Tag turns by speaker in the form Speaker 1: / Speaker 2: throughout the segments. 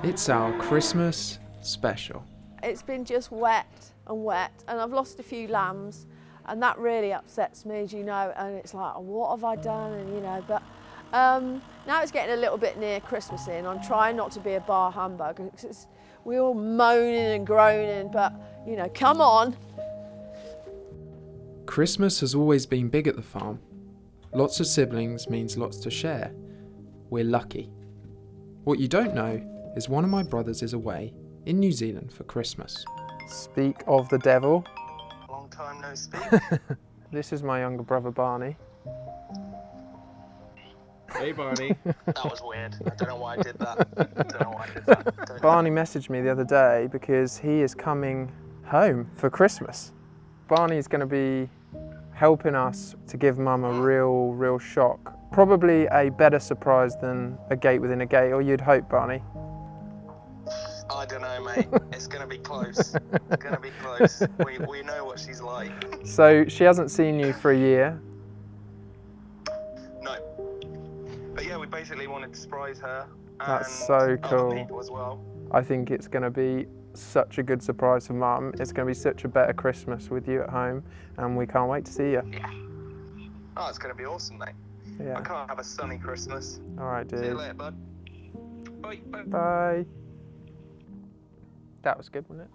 Speaker 1: It's our Christmas special.
Speaker 2: It's been just wet, and I've lost a few lambs, and that really upsets me, as you know, and it's like, oh, what have I done, and you know, but now it's getting a little bit near Christmassy, and I'm trying not to be a bar humbug, because we're all moaning and groaning, but, you know, come on.
Speaker 1: Christmas has always been big at the farm. Lots of siblings means lots to share. We're lucky. What you don't know is one of my brothers is away in New Zealand for Christmas.
Speaker 3: Speak of the devil.
Speaker 4: Long time no speak.
Speaker 3: This is my younger brother Barney.
Speaker 1: Hey Barney.
Speaker 4: That was weird. I don't know why I did that.
Speaker 3: Barney messaged me the other day because he is coming home for Christmas. Barney's going to be helping us to give Mum a real shock. Probably a better surprise than a gate within a gate, or you'd hope, Barney.
Speaker 4: I don't know, mate. It's going to be close. It's going to be close. We know what she's like.
Speaker 3: So she hasn't seen you for a year.
Speaker 4: No. But yeah, we basically wanted to surprise her. And
Speaker 3: That's so cool.
Speaker 4: other people as well.
Speaker 3: I think it's going to be such a good surprise for Mum. It's going to be such a better Christmas with you at home, and we can't wait to see you.
Speaker 4: Yeah. Oh, it's going to be awesome, mate.
Speaker 3: Yeah.
Speaker 4: I can't have a sunny Christmas.
Speaker 3: All right, dude.
Speaker 4: See you later, bud. Bye. Bye.
Speaker 3: Bye. That was good, wasn't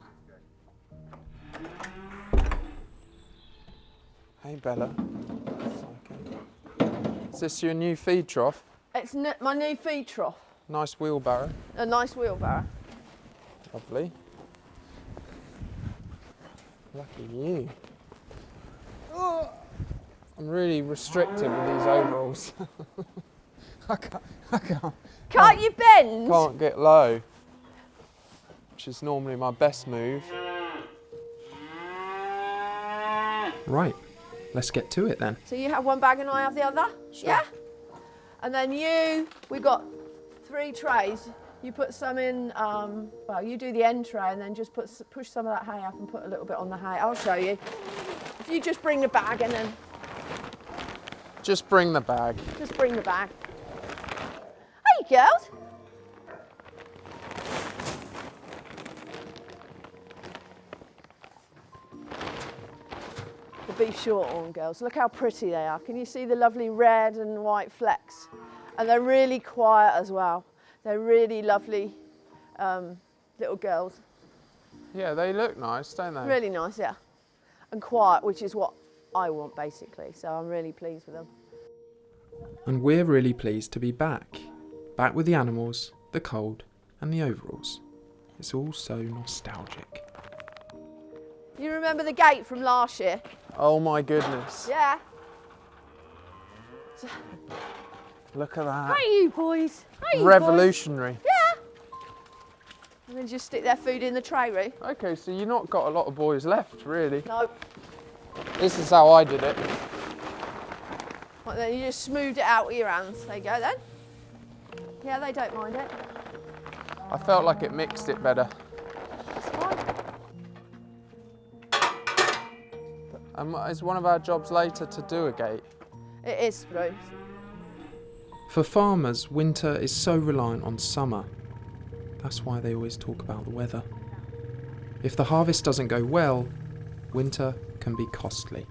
Speaker 3: it? Hey, Bella. Is this your new feed trough?
Speaker 2: It's my new feed trough,
Speaker 3: Nice wheelbarrow.
Speaker 2: a nice wheelbarrow.
Speaker 3: Lovely. Lucky you. Oh, I'm really restricted with these overalls. I
Speaker 2: Can't you bend?
Speaker 3: can't get low, which is normally my best move.
Speaker 1: Right, let's get to it then.
Speaker 2: So you have one bag and I have the other?
Speaker 3: Sure.
Speaker 2: Yeah? And then we've got 3 trays. You put some in, well, you do the end tray and then just push some of that hay up and put a little bit on the hay. I'll show you. If you just bring the bag and then
Speaker 3: Just bring the bag.
Speaker 2: just bring the bag. Hey, girls. The beef shorthorn girls. Look how pretty they are. Can you see the lovely red and white flecks? And they're really quiet as well. They're really lovely little girls.
Speaker 3: Yeah, they look nice, don't they?
Speaker 2: Really nice, yeah. And quiet, which is what I want basically. So I'm really pleased with them.
Speaker 1: And we're really pleased to be back. Back with the animals, the cold, and the overalls. It's all so nostalgic.
Speaker 2: You remember the gate from last year?
Speaker 3: Oh my goodness.
Speaker 2: Yeah.
Speaker 3: Look at that.
Speaker 2: Hi, you boys. Hi, you
Speaker 3: Revolutionary.
Speaker 2: boys. Yeah. And then just stick their food in the tray, Roo.
Speaker 3: Okay, so you've not got a lot of boys left, really.
Speaker 2: No.
Speaker 3: This is how I did it.
Speaker 2: Right, then you just smoothed it out with your hands. There you go then. Yeah, they don't mind it.
Speaker 3: I felt like it mixed it better.
Speaker 2: It's fine.
Speaker 3: Is one of our jobs later to do a gate?
Speaker 2: It is, Roo.
Speaker 1: For farmers, winter is so reliant on summer. That's why they always talk about the weather. If the harvest doesn't go well, winter can be costly.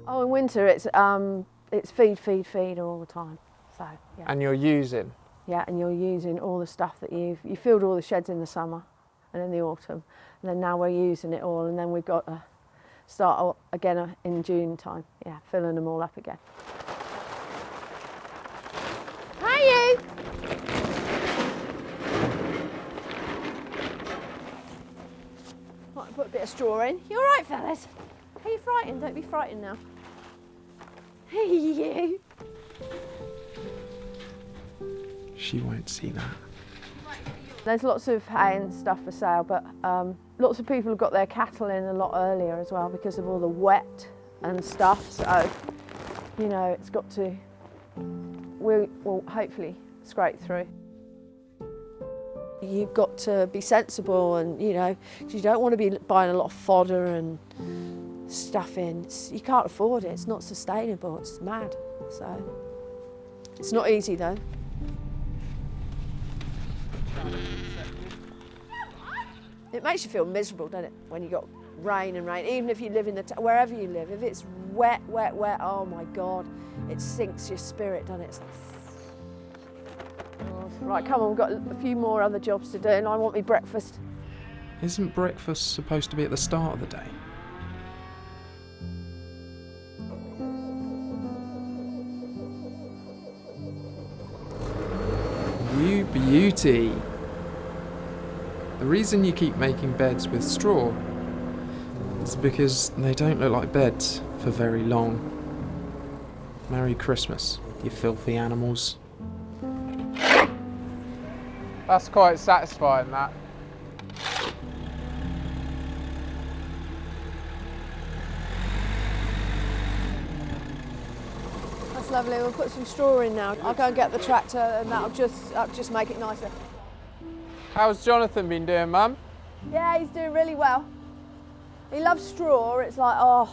Speaker 2: Oh, in winter it's feed all the time. So yeah.
Speaker 3: And you're using?
Speaker 2: Yeah, and you're using all the stuff that you filled all the sheds in the summer and in the autumn, and then now we're using it all, and then we've got to start again in June time. Yeah, filling them all up again. Hi, you. Might put a bit of straw in. You all right, fellas? Are you frightened? Don't be frightened now. Hey, you.
Speaker 1: She won't see that.
Speaker 2: There's lots of hay and stuff for sale, but lots of people have got their cattle in a lot earlier as well because of all the wet and stuff. So, you know, it's got to, we'll hopefully scrape through. You've got to be sensible and, you know, you don't want to be buying a lot of fodder and stuff in. You can't afford it, it's not sustainable, it's mad. So, it's not easy though. It makes you feel miserable, doesn't it, when you got rain and rain, even if you live in the, wherever you live, if it's wet, wet, wet, oh my God, it sinks your spirit, doesn't it? It's like, oh. Right, come on, we've got a few more other jobs to do and I want me breakfast.
Speaker 1: Isn't breakfast supposed to be at the start of the day? You beauty! The reason you keep making beds with straw is because they don't look like beds for very long. Merry Christmas, you filthy animals.
Speaker 3: That's quite satisfying, that.
Speaker 2: That's lovely, we'll put some straw in now. I'll go and get the tractor and that'll just make it nicer.
Speaker 3: How's Jonathan been doing, Mum?
Speaker 2: Yeah, he's doing really well. He loves straw, it's like, oh.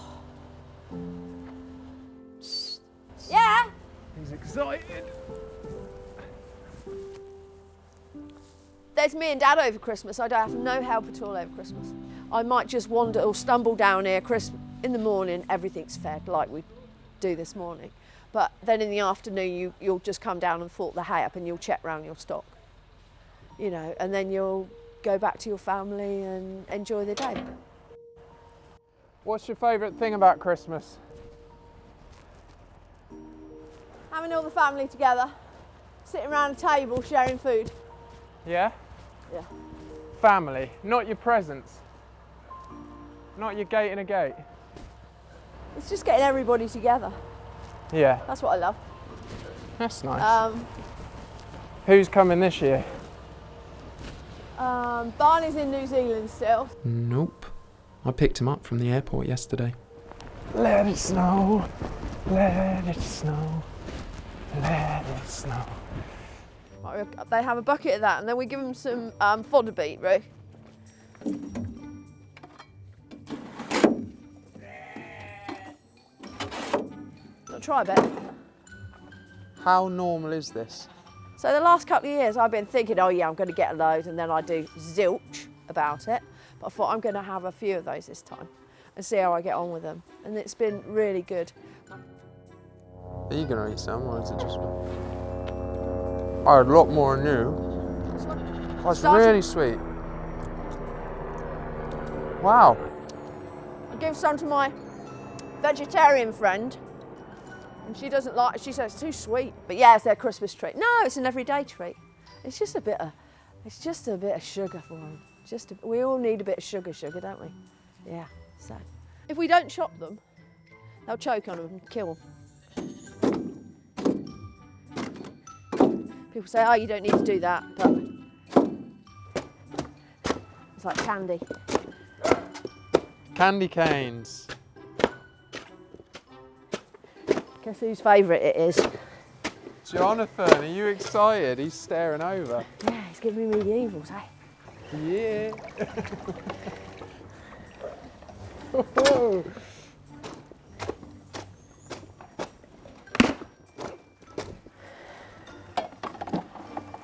Speaker 2: Yeah?
Speaker 3: He's excited.
Speaker 2: There's me and Dad over Christmas. I don't have no help at all over Christmas. I might just wander or stumble down here in the morning, everything's fed like we do this morning. But then in the afternoon, you'll just come down and fork the hay up and you'll check round your stock. You know, and then you'll go back to your family and enjoy the day.
Speaker 3: What's your favourite thing about Christmas?
Speaker 2: Having all the family together, sitting around a table sharing food.
Speaker 3: Yeah?
Speaker 2: Yeah.
Speaker 3: Family, not your presents. Not your gate and a gate.
Speaker 2: It's just getting everybody together.
Speaker 3: Yeah.
Speaker 2: That's what I love.
Speaker 3: That's nice. Who's coming this year?
Speaker 2: Barney's in New Zealand still.
Speaker 1: Nope. I picked him up from the airport yesterday.
Speaker 3: Let it snow, let it snow, let it snow.
Speaker 2: They have a bucket of that and then we give them some fodder beetroot. I'll try a bit.
Speaker 3: How normal is this?
Speaker 2: So the last couple of years I've been thinking, oh yeah, I'm going to get a load and then I do zilch about it. But I thought I'm going to have a few of those this time and see how I get on with them. And it's been really good.
Speaker 3: Are you going to eat some or is it just me? I had a lot more than you. That's really sweet. Wow.
Speaker 2: I give some to my vegetarian friend. And she doesn't like it. She says it's too sweet. But yeah, it's their Christmas treat. No, it's an everyday treat. It's just a bit of sugar for them. We all need a bit of sugar, don't we? Yeah. So if we don't chop them, they'll choke on them and kill them. People say, oh, you don't need to do that, but it's like candy.
Speaker 3: Candy canes.
Speaker 2: Guess whose favourite it is?
Speaker 3: Jonathan, are you excited? He's staring over.
Speaker 2: Yeah, he's giving me the evils, eh?
Speaker 3: Yeah.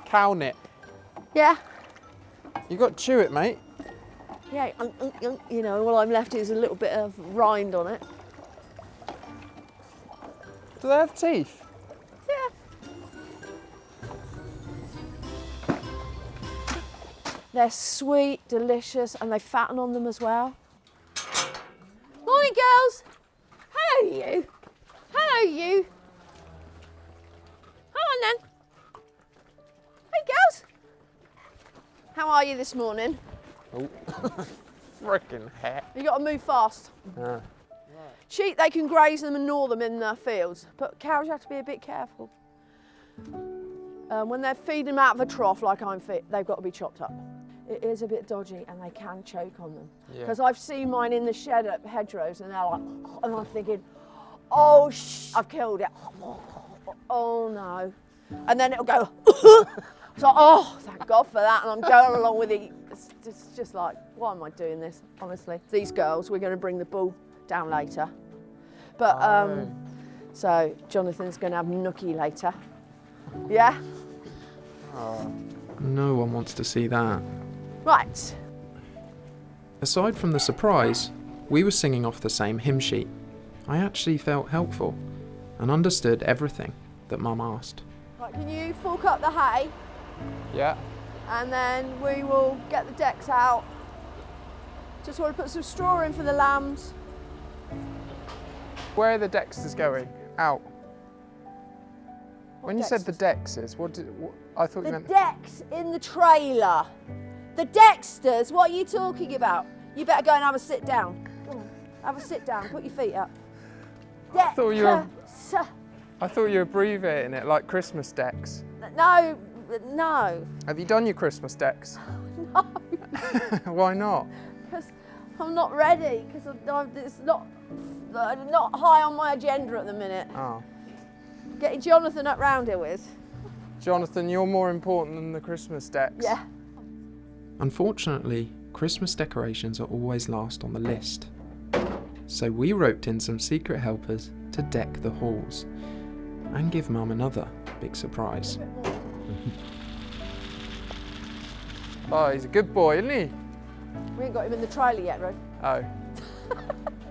Speaker 3: Cow nip.
Speaker 2: Yeah.
Speaker 3: You got to chew it, mate.
Speaker 2: Yeah, you know, all I'm left is a little bit of rind on it.
Speaker 3: Do they have teeth?
Speaker 2: Yeah. They're sweet, delicious, and they fatten on them as well. Morning, girls. Hello, you. Hello, you. Come on, then. Hey, girls. How are you this morning?
Speaker 3: Oh, frickin' hat.
Speaker 2: You got to move fast.
Speaker 3: Yeah.
Speaker 2: Sheep, they can graze them and gnaw them in the fields, but cows you have to be a bit careful. When they're feeding them out of a trough like I'm they've got to be chopped up. It is a bit dodgy and they can choke on them. Because I've seen mine in the shed at hedgerows and they're like, and I'm thinking, oh, I've killed it. Oh no. And then it'll go, so, oh, thank God for that. And I'm going along with it. It's just like, why am I doing this, honestly? These girls, we're going to bring the bull down later. But, so Jonathan's going to have nookie later. Yeah?
Speaker 3: Oh.
Speaker 1: No one wants to see that.
Speaker 2: Right.
Speaker 1: Aside from the surprise, we were singing off the same hymn sheet. I actually felt helpful and understood everything that Mum asked.
Speaker 2: Right, can you fork up the hay?
Speaker 3: Yeah.
Speaker 2: And then we will get the decks out. Just want to put some straw in for the lambs.
Speaker 3: Where are the Dexters going? Out. When you said the
Speaker 2: Dexters?
Speaker 3: Dexters, I thought you
Speaker 2: The
Speaker 3: meant...
Speaker 2: decks in the trailer. The Dexters, what are you talking about? You better go and have a sit down. Go on, have a sit down, put your feet up.
Speaker 3: I thought you were...
Speaker 2: Dexter.
Speaker 3: I thought you were abbreviating it like Christmas decks.
Speaker 2: No, no.
Speaker 3: Have you done your Christmas decks?
Speaker 2: No,
Speaker 3: Why not?
Speaker 2: because I'm not ready, because it's not high on my agenda at the minute.
Speaker 3: Oh.
Speaker 2: Getting Jonathan up round here with.
Speaker 3: Jonathan, you're more important than the Christmas decks.
Speaker 2: Yeah.
Speaker 1: Unfortunately, Christmas decorations are always last on the list. So we roped in some secret helpers to deck the halls and give Mum another big surprise.
Speaker 3: Oh, he's a good boy, isn't he?
Speaker 2: We ain't got him in the trailer yet, Rod.
Speaker 3: Oh.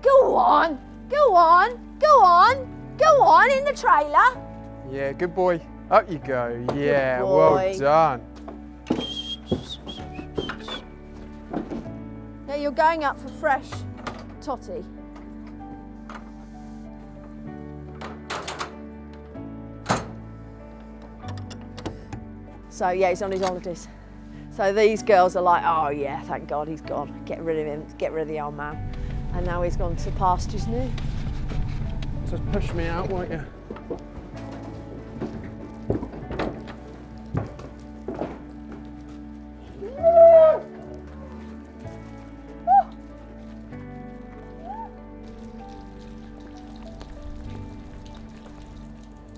Speaker 2: Go on, go on, go on, go on in the trailer.
Speaker 3: Yeah, good boy. Up you go. Yeah,
Speaker 2: boy.
Speaker 3: well done.
Speaker 2: Now you're going up for fresh totty. So yeah, he's on his holidays. So these girls are like, oh yeah, thank God he's gone. Get rid of him, get rid of the old man. And now he's gone to pastures new.
Speaker 3: Just push me out, won't you?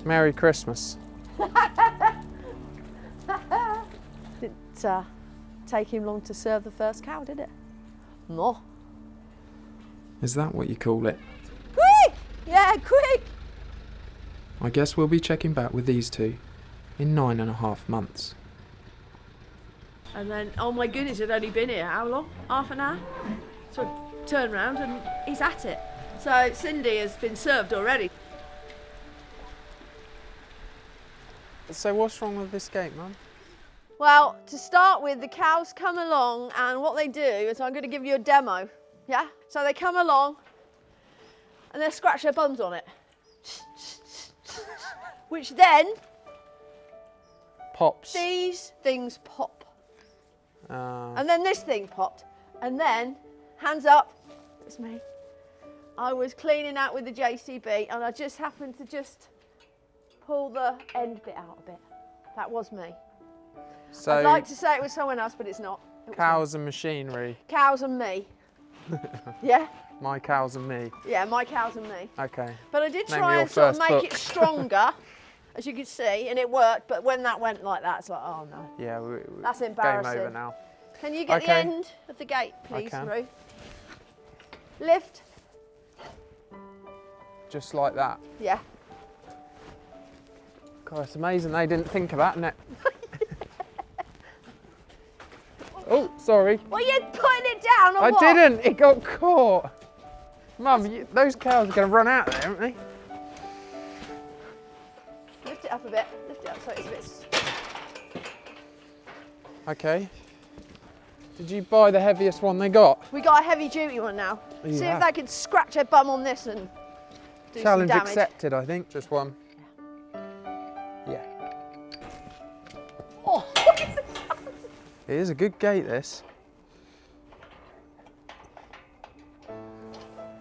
Speaker 3: Merry Christmas.
Speaker 2: Didn't take him long to serve the first cow, did it? No.
Speaker 1: Is that what you call it?
Speaker 2: Quick! Yeah, quick!
Speaker 1: I guess we'll be checking back with these two in 9.5 months.
Speaker 2: And then, oh my goodness, he'd only been here how long? Half an hour? So I turn round and he's at it. So Cindy has been served already.
Speaker 3: So what's wrong with this gate, Mum?
Speaker 2: Well, to start with, the cows come along and what they do is I'm going to give you a demo, yeah? So they come along and they scratch their bums on it. Which then,
Speaker 3: Pops.
Speaker 2: these things pop.
Speaker 3: Uh,
Speaker 2: And then this thing popped. And then, hands up, it's me. I was cleaning out with the JCB and I just happened to just pull the end bit out a bit. That was me.
Speaker 3: so
Speaker 2: I'd like to say it was someone else, but it's not. It was
Speaker 3: cows and machinery.
Speaker 2: me. Cows and me. Yeah?
Speaker 3: My cows and me.
Speaker 2: Yeah, my cows and me.
Speaker 3: Okay.
Speaker 2: But I did
Speaker 3: Name
Speaker 2: try
Speaker 3: your
Speaker 2: and sort of
Speaker 3: first
Speaker 2: make
Speaker 3: book.
Speaker 2: it stronger, as you could see, and it worked. But when that went like that, it's like, oh no.
Speaker 3: Yeah,
Speaker 2: That's
Speaker 3: game
Speaker 2: embarrassing.
Speaker 3: over now.
Speaker 2: Can you get the
Speaker 3: Okay.
Speaker 2: end of the gate, please,
Speaker 3: can.
Speaker 2: Roo? Lift.
Speaker 3: Just like that.
Speaker 2: Yeah.
Speaker 3: God, it's amazing they didn't think of that, isn't it? Oh, sorry.
Speaker 2: Well, you're putting it down, or
Speaker 3: I
Speaker 2: what?
Speaker 3: didn't. It got caught. Mum, those cows are going to run out there, aren't they?
Speaker 2: Lift it up a bit. Lift it up so it's a bit.
Speaker 3: Okay. Did you buy the heaviest one they got?
Speaker 2: We got a heavy duty one now.
Speaker 3: You
Speaker 2: See
Speaker 3: have.
Speaker 2: if they can scratch their bum on this and do
Speaker 3: Challenge
Speaker 2: some damage.
Speaker 3: accepted, I think. Just one. Yeah.
Speaker 2: Oh,
Speaker 3: It is a good gate, this.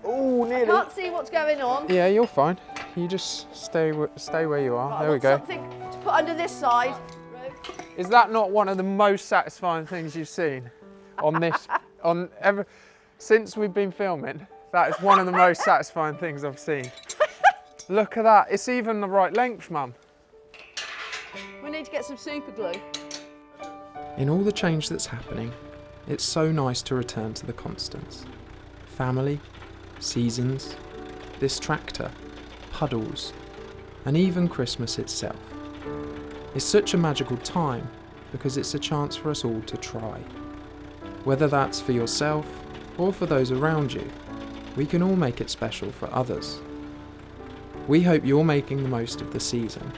Speaker 3: Oh, nearly.
Speaker 2: can't see what's going on.
Speaker 3: Yeah, you're fine. You just stay where you are.
Speaker 2: Right, I
Speaker 3: There we
Speaker 2: want
Speaker 3: go.
Speaker 2: Something to put under this side.
Speaker 3: Is that not one of the most satisfying things you've seen on this? Since we've been filming, that is one of the most satisfying things I've seen. Look at that. It's even the right length, Mum.
Speaker 2: We need to get some super glue.
Speaker 1: In all the change that's happening, it's so nice to return to the constants. Family, seasons, this tractor, puddles, and even Christmas itself. It's such a magical time because it's a chance for us all to try. Whether that's for yourself, or for those around you, we can all make it special for others. We hope you're making the most of the season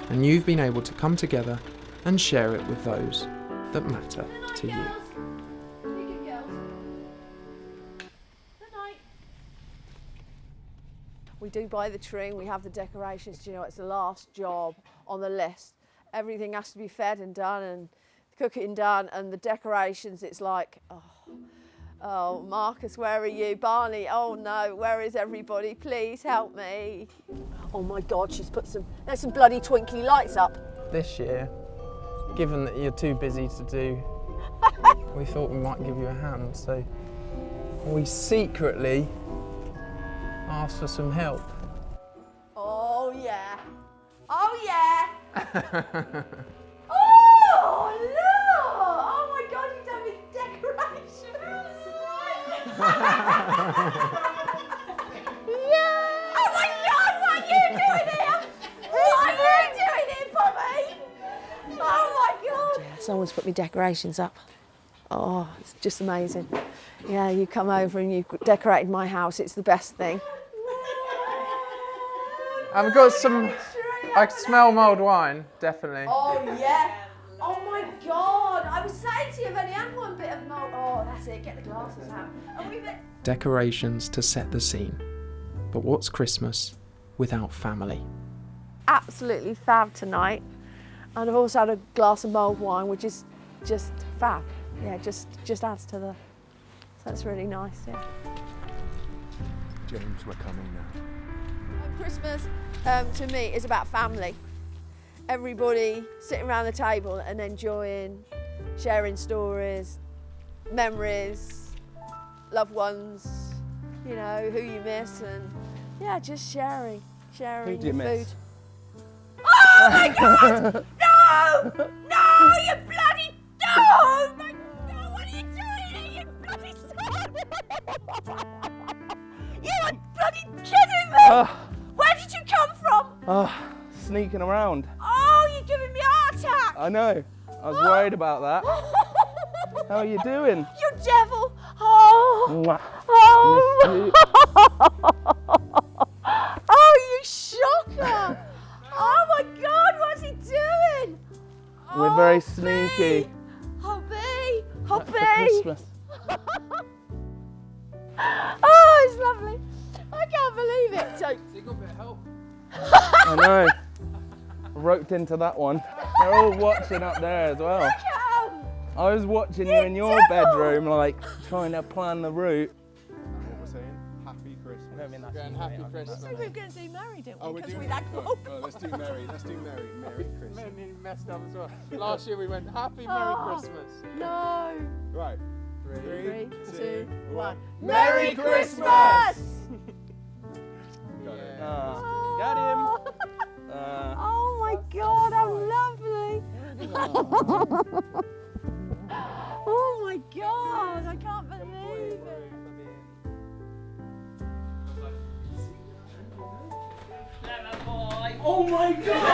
Speaker 1: and you've been able to come together and share it with those that matter to you.
Speaker 2: We do buy the tree and we have the decorations. You know, it's the last job on the list. Everything has to be fed and done and the cooking done, and the decorations, it's like, oh, Marcus, where are you? Barney, oh no, where is everybody? Please help me. Oh my God, she's put there's some bloody twinkly lights up.
Speaker 3: This year, given that you're too busy to do, we thought we might give you a hand, so we secretly asked for some help.
Speaker 2: Oh yeah. Oh yeah. Oh look! Oh my God, you've done me decorations. Yeah. Oh my God, what are you doing here? What are you doing here, Poppy? Oh my God. Someone's put me decorations up. Oh, it's just amazing. Yeah, you come over and you've decorated my house. It's the best thing.
Speaker 3: I've got some, I smell mulled wine, definitely.
Speaker 2: Oh yeah. Oh my God. I was saying to you, I've only had one bit of mold. Oh, that's it. Get the glasses out. And we met.
Speaker 1: Decorations to set the scene. But what's Christmas without family?
Speaker 2: Absolutely fab tonight. And I've also had a glass of mulled wine, which is just fab. Yeah, just adds to the. So that's really nice. Yeah.
Speaker 5: James, we're coming now.
Speaker 2: Christmas to me is about family. Everybody sitting around the table and enjoying, sharing stories, memories, loved ones, you know, who you miss, and yeah, just sharing
Speaker 5: Who do you
Speaker 2: the
Speaker 5: miss?
Speaker 2: food. Oh my God! No! No, you bloody no! No, what are you doing here, you bloody son? You are bloody kidding me! Where did you come from?
Speaker 5: Sneaking around.
Speaker 2: Oh, you're giving me a heart attack!
Speaker 5: I know. I was worried about that. How are you doing?
Speaker 2: You devil! Oh!
Speaker 5: Mwah.
Speaker 2: Oh!
Speaker 5: Miss you.
Speaker 2: Oh, you shocker! Oh my God, what's he doing?
Speaker 5: We're very sneaky.
Speaker 2: Hobby! Hobby!
Speaker 5: For Christmas.
Speaker 2: Oh, it's lovely. I can't believe it. So
Speaker 3: you got a bit of help.
Speaker 5: I know. Roped into that one. They're all watching up there as well.
Speaker 2: look at 'em.
Speaker 5: I was watching you in your bedroom, like trying to plan the route.
Speaker 6: What we're saying? Happy Christmas.
Speaker 3: Going happy Christmas.
Speaker 2: So we were going to do Mary, didn't we?
Speaker 6: Oh, we're
Speaker 2: Because
Speaker 6: doing
Speaker 2: we had
Speaker 6: oh, let's do Merry. Let's do Merry. Merry Christmas.
Speaker 3: Nearly messed up as well. Last year we went happy
Speaker 2: Oh.
Speaker 3: Merry Christmas.
Speaker 2: No.
Speaker 6: Right.
Speaker 2: 3, 2, 1.
Speaker 3: Merry Christmas!
Speaker 6: Got it.
Speaker 5: Got him.
Speaker 2: Oh my God, how lovely. Oh my God, I can't believe it.
Speaker 5: Oh my God!